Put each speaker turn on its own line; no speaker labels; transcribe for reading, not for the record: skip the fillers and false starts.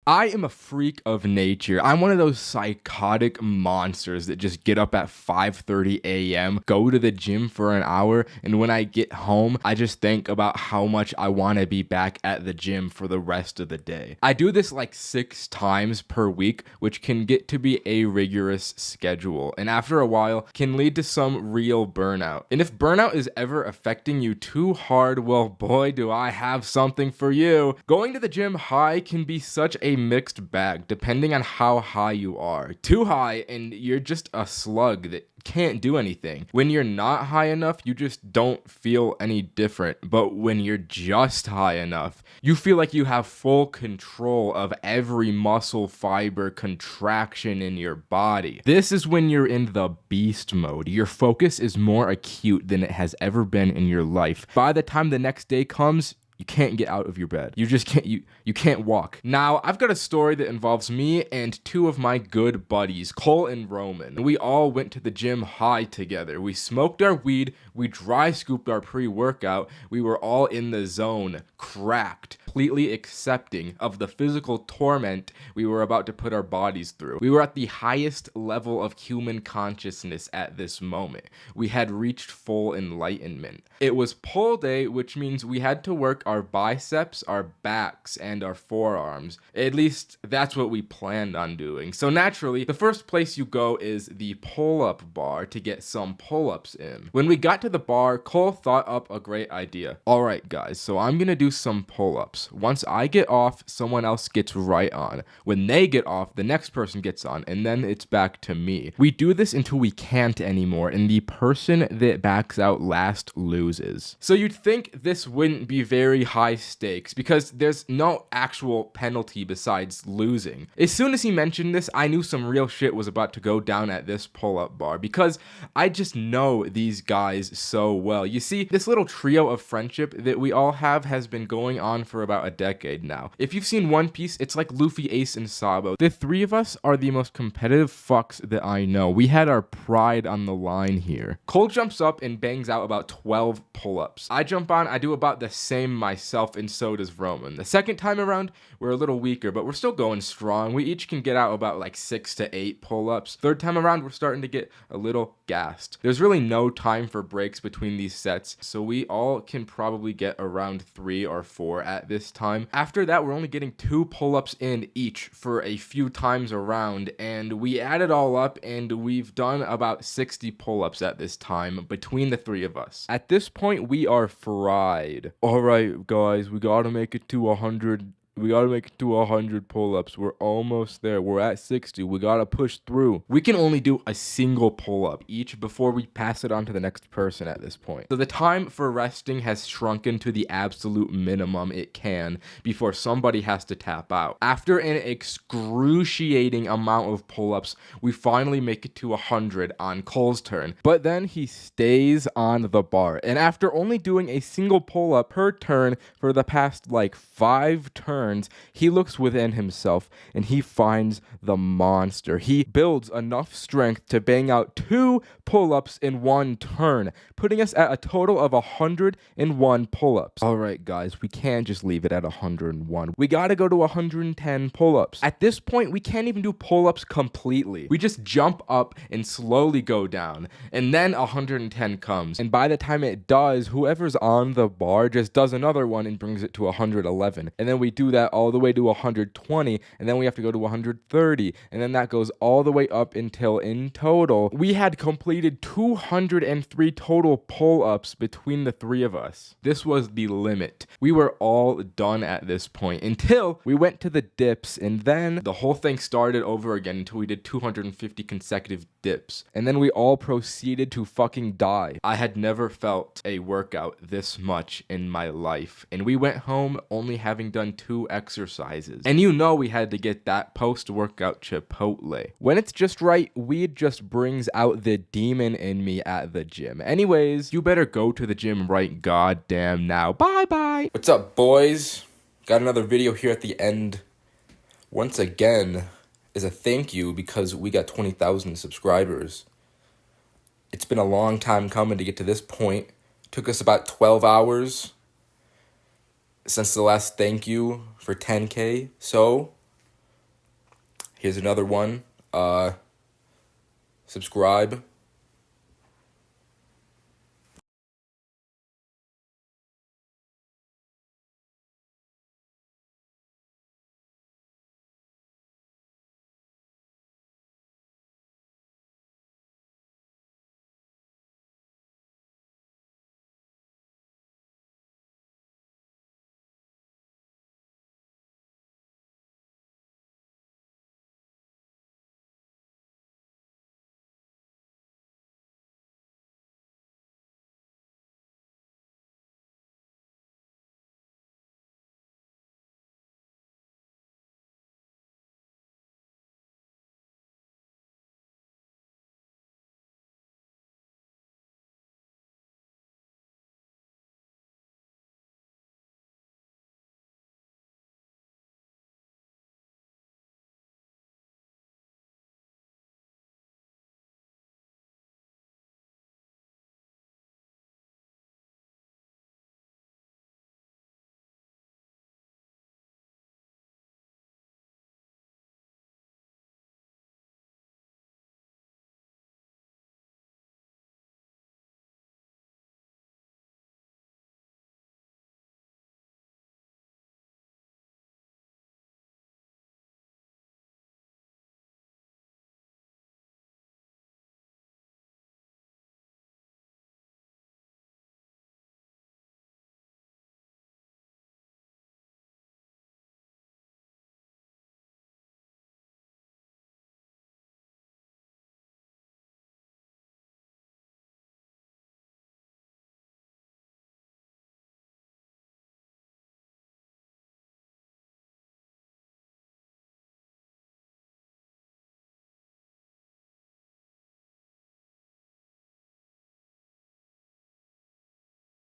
I am a freak of nature. I'm one of those psychotic monsters that just get up at 5:30 a.m., go to the gym for an hour, and when I get home, I just think about how much I want to be back at the gym for the rest of the day. I do this like 6 times per week, which can get to be a rigorous schedule, and after a while can lead to some real burnout. And if burnout is ever affecting you too hard, well, boy, do I have something for you. Going to the gym high can be such a mixed bag depending on how high you are. Too high and you're just a slug that can't do anything. When you're not high enough, you just don't feel any different. But when you're just high enough, you feel like you have full control of every muscle fiber contraction in your body. This is when you're in the beast mode. Your focus is more acute than it has ever been in your life. By the time the next day comes, you can't get out of your bed. You just can't, you can't walk. Now, I've got a story that involves me and 2 of my good buddies, Cole and Roman. We all went to the gym high together. We smoked our weed, we dry scooped our pre-workout, we were all in the zone, cracked, completely accepting of the physical torment we were about to put our bodies through. We were at the highest level of human consciousness at this moment. We had reached full enlightenment. It was pull day, which means we had to work our biceps, our backs, and our forearms. At least that's what we planned on doing. So naturally, the first place you go is the pull-up bar to get some pull-ups in. When we got to the bar, Cole thought up a great idea. All right, guys, so I'm gonna do some pull-ups. Once I get off, someone else gets right on. When they get off, the next person gets on, and then it's back to me. We do this until we can't anymore, and the person that backs out last loses. So you'd think this wouldn't be very high stakes because there's no actual penalty besides losing. As soon as he mentioned this, I knew some real shit was about to go down at this pull-up bar because I just know these guys so well. You see, this little trio of friendship that we all have has been going on for about a decade now. If you've seen One Piece, it's like Luffy, Ace, and Sabo. The 3 of us are the most competitive fucks that I know. We had our pride on the line here. Cole jumps up and bangs out about 12 pull-ups. I jump on, I do about the same myself, and so does Roman. The second time around, we're a little weaker, but we're still going strong. We each can get out about like 6 to 8 pull-ups. Third time around, we're starting to get a little gassed. There's really no time for breaks between these sets, so we all can probably get around 3 or 4 at this time. After that, we're only getting 2 pull-ups in each for a few times around, and we add it all up, and we've done about 60 pull-ups at this time between the 3 of us. At this point, we are fried. All right, guys, we gotta make it to 100. We gotta make it to 100 pull-ups. We're almost there. We're at 60. We gotta push through. We can only do a single pull-up each before we pass it on to the next person at this point. So the time for resting has shrunken to the absolute minimum it can before somebody has to tap out. After an excruciating amount of pull-ups, we finally make it to 100 on Cole's turn. But then he stays on the bar. And after only doing a single pull-up per turn for the past like 5 turns, he looks within himself and he finds the monster. He builds enough strength to bang out 2 pull-ups in 1 turn, putting us at a total of 101 pull-ups. All right, guys, we can't just leave it at 101. We gotta go to 110 pull-ups. At this point, we can't even do pull-ups completely. We just jump up and slowly go down, and then 110 comes. And by the time it does, whoever's on the bar just does another one and brings it to 111. And then we do that all the way to 120, and then we have to go to 130, and then that goes all the way up until in total we had completed 203 total pull-ups between the 3 of us. This was the limit. We were all done at this point until we went to the dips, and then the whole thing started over again until we did 250 consecutive dips, and then we all proceeded to fucking die. I had never felt a workout this much in my life, and we went home only having done 2 exercises. And you know we had to get that post-workout Chipotle. When it's just right, weed just brings out the demon in me at the gym. Anyways, you better go to the gym right goddamn now. Bye-bye. What's up, boys? Got another video here at the end. Once again, is a thank you because we got 20,000 subscribers. It's been a long time coming to get to this point. Took us about 12 hours since the last thank you for 10K. So Here's another one. Subscribe